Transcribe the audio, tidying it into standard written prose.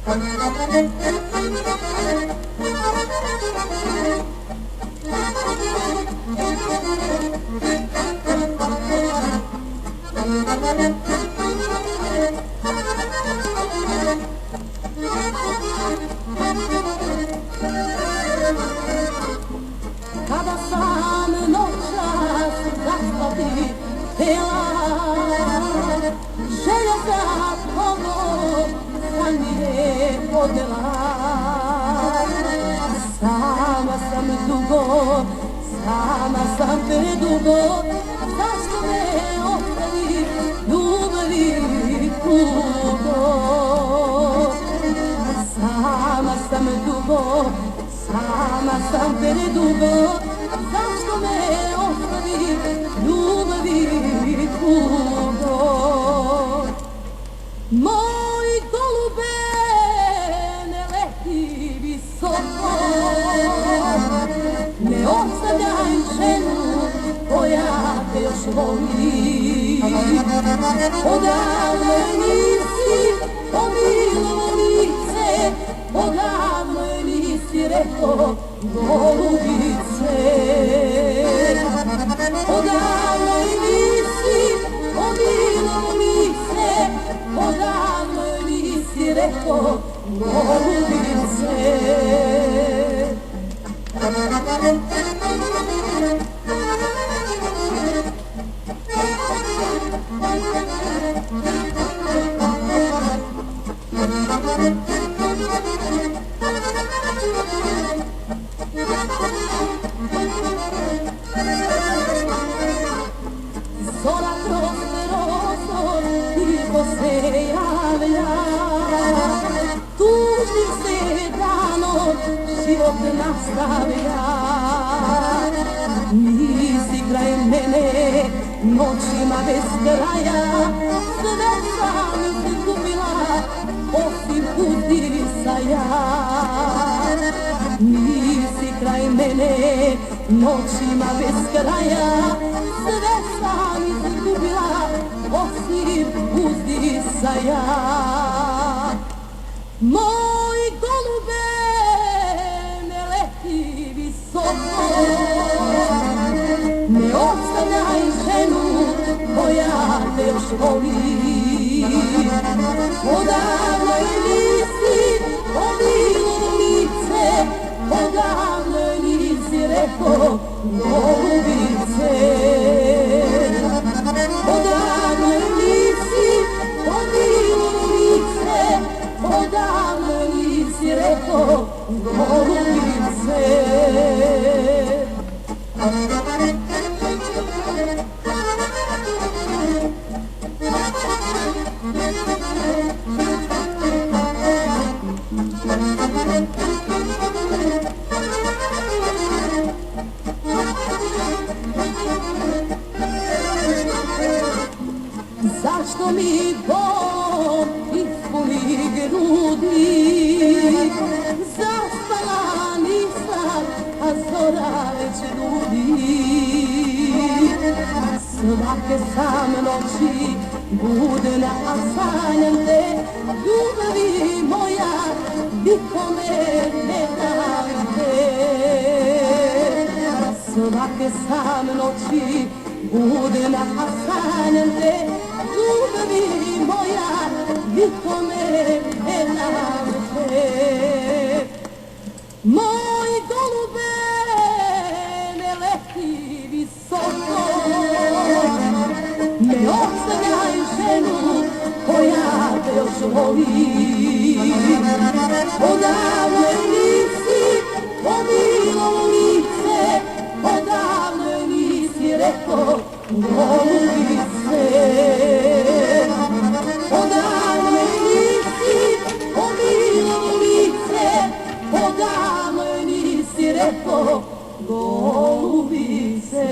Kada sam noćas zaspati htjela, želja za tobom sam mi je podnijela. Sama sam dugo, sama sam predugo, zašto me ostavi ljubavi tugo. Sama sam dugo, sama sam predugo, zašto me ostavi ljubavi tugo. Moj golube ne leti visoko, ne ostavljaj ženu koja te još voli. Odavno nisi pomilo lice, odavno nisi rekao golubice. Odavno nisi pomilo lice, odavno nisi rekao golubice. Zora kroz prozor tiho se javlja, tužnim se danom život nastavlja. Nisi kraj mene noćima bez kraja, sve sam izgubila osim utisaja. Nisi kraj mene noćima bez kraja, sve sam izgubila osim uzdisaja. Moj golube ne leti visoko, ne ostavljaj ženu koja te još voli. Odavno nisi pomilo lice, odavno nisi rekao golubice. Odavno nisi pomilo lice, odavno nisi rekao golubice. Zašto mi Bog ispuni grudnik, zaspala nisam, a zora već ludi. Svake sam noći budna, a sanjam te, ljubavi moja, nikome ne dam te. Svake sam noći budna, a sanjam te, ljubavi moja, nikome ne dam te. Moj golube ne leti visoko, ne ostavljaj ženu koja te još voli. Odavno nisi pomilo lice, odavno nisi rekao golubice. Odavno nisi pomilo lice, odavno nisi rekao golubice.